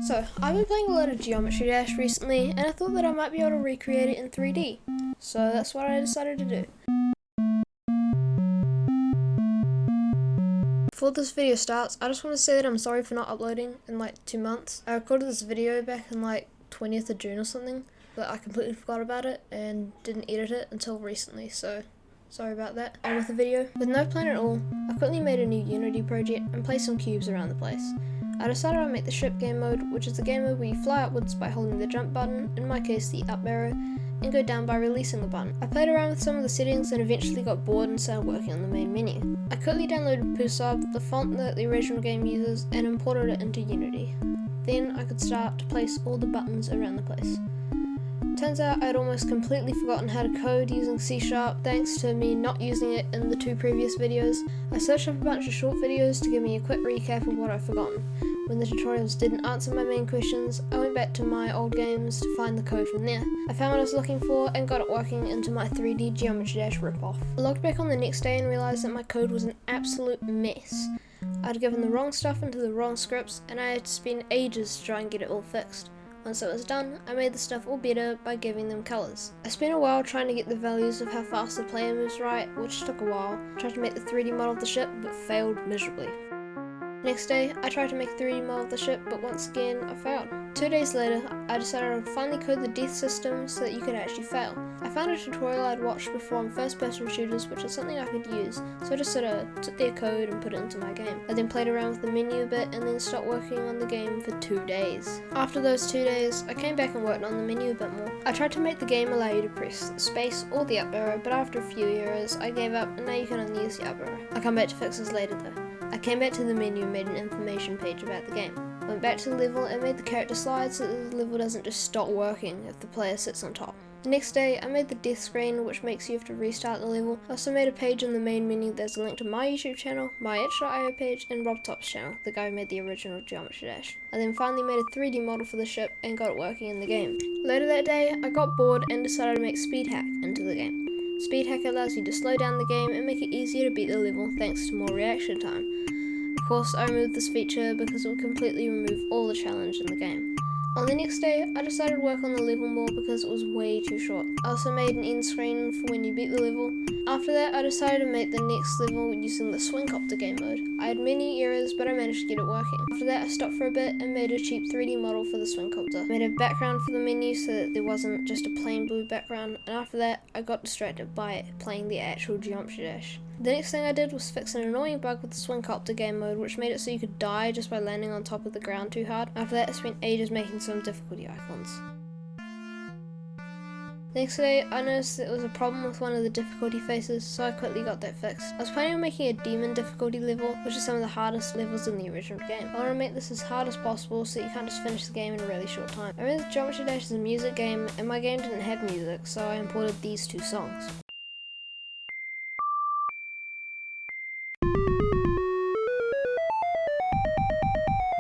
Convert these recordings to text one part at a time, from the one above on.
So, I've been playing a lot of Geometry Dash recently, and I thought that I might be able to recreate it in 3D. So that's what I decided to do. Before this video starts, I just want to say that I'm sorry for not uploading in like 2 months. I recorded this video back in like 20th of June or something, but I completely forgot about it and didn't edit it until recently, so sorry about that. And with the video, with no plan at all, I quickly made a new Unity project and placed some cubes around the place. I decided I'd make the ship game mode, which is the game mode where you fly upwards by holding the jump button, in my case the up arrow, and go down by releasing the button. I played around with some of the settings and eventually got bored and started working on the main menu. I quickly downloaded Pusub, the font that the original game uses, and imported it into Unity. Then I could start to place all the buttons around the place. Turns out I'd almost completely forgotten how to code using C# thanks to me not using it in the 2 previous videos. I searched up a bunch of short videos to give me a quick recap of what I'd forgotten. When the tutorials didn't answer my main questions, I went back to my old games to find the code from there. I found what I was looking for and got it working into my 3D Geometry Dash ripoff. I logged back on the next day and realised that my code was an absolute mess. I'd given the wrong stuff into the wrong scripts and I had to spend ages to try and get it all fixed. Once it was done, I made the stuff all better by giving them colours. I spent a while trying to get the values of how fast the player moves right, which took a while. I tried to make the 3D model of the ship, but failed miserably. Next day, I tried to make a 3D model of the ship, but once again, I failed. 2 days later, I decided I would finally code the death system so that you could actually fail. I found a tutorial I'd watched before on first-person shooters, which is something I could use, so I just sort of took their code and put it into my game. I then played around with the menu a bit and then stopped working on the game for 2 days. After those 2 days, I came back and worked on the menu a bit more. I tried to make the game allow you to press space or the up arrow, but after a few errors, I gave up and now you can only use the up arrow. I'll come back to fix this later though. I came back to the menu and made an information page about the game. I went back to the level and made the character slide so that the level doesn't just stop working if the player sits on top. The next day, I made the death screen, which makes you have to restart the level. I also made a page in the main menu. There's a link to my YouTube channel, my itch.io page, and Rob Top's channel, the guy who made the original Geometry Dash. I then finally made a 3D model for the ship and got it working in the game. Later that day, I got bored and decided to make Speed Hack into the game. Speed Hack allows you to slow down the game and make it easier to beat the level thanks to more reaction time. Of course, I removed this feature because it would completely remove all the challenge in the game. On the next day, I decided to work on the level more because it was way too short. I also made an end screen for when you beat the level. After that, I decided to make the next level using the Swingcopter game mode. I had many errors, but I managed to get it working. After that, I stopped for a bit and made a cheap 3D model for the Swingcopter. I made a background for the menu so that there wasn't just a plain blue background, and after that, I got distracted by playing the actual Geometry Dash. The next thing I did was fix an annoying bug with the Swingcopter game mode, which made it so you could die just by landing on top of the ground too hard. After that, I spent ages making some difficulty icons. Next day, I noticed that there was a problem with one of the difficulty faces, so I quickly got that fixed. I was planning on making a demon difficulty level, which is some of the hardest levels in the original game. I want to make this as hard as possible so you can't just finish the game in a really short time. I realized Geometry Dash is a music game, and my game didn't have music, so I imported these 2 songs.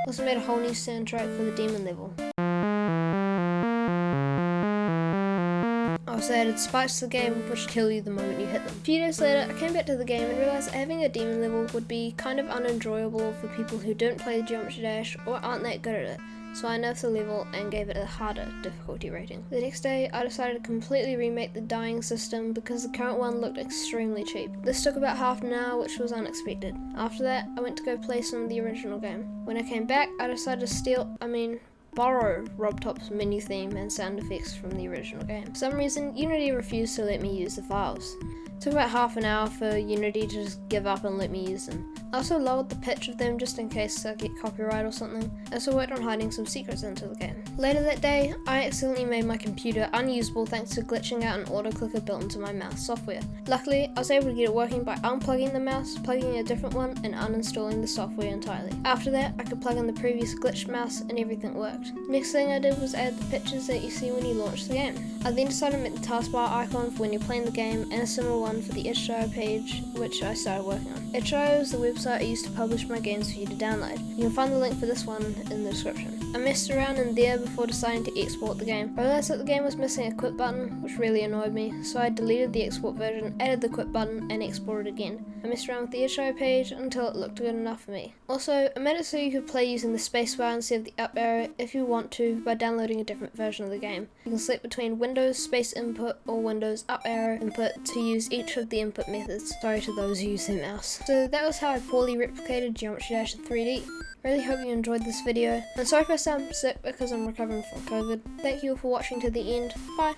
Also made a whole new soundtrack for the demon level. I also added spikes to the game which kill you the moment you hit them. A few days later, I came back to the game and realised that having a demon level would be kind of unenjoyable for people who don't play the Geometry Dash or aren't that good at it. So I nerfed the level and gave it a harder difficulty rating. The next day, I decided to completely remake the dying system because the current one looked extremely cheap. This took about half an hour, which was unexpected. After that, I went to go play some of the original game. When I came back, I decided to borrow Rob Top's menu theme and sound effects from the original game. For some reason, Unity refused to let me use the files. It took about half an hour for Unity to just give up and let me use them. I also lowered the pitch of them just in case I get copyright or something. I also worked on hiding some secrets into the game. Later that day, I accidentally made my computer unusable thanks to glitching out an auto clicker built into my mouse software. Luckily, I was able to get it working by unplugging the mouse, plugging a different one, and uninstalling the software entirely. After that, I could plug in the previous glitched mouse and everything worked. worked. Next thing I did was add the pictures that you see when you launch the game. I then decided to make the taskbar icon for when you're playing the game and a similar one for the itch.io page, which I started working on. itch.io is the website I used to publish my games for you to download. You can find the link for this one in the description. I messed around in there before deciding to export the game. I realized that the game was missing a quit button, which really annoyed me, so I deleted the export version, added the quit button, and exported again. I messed around with the itch.io page until it looked good enough for me. Also, I made it so you could play using the spacebar instead of the up arrow if you want to by downloading a different version of the game. You can select between Windows space input or Windows up arrow input to use each of the input methods. Sorry to those who use their mouse. So that was how I poorly replicated Geometry Dash in 3D. Really hope you enjoyed this video, and sorry if I sound sick because I'm recovering from COVID. Thank you all for watching to the end. Bye!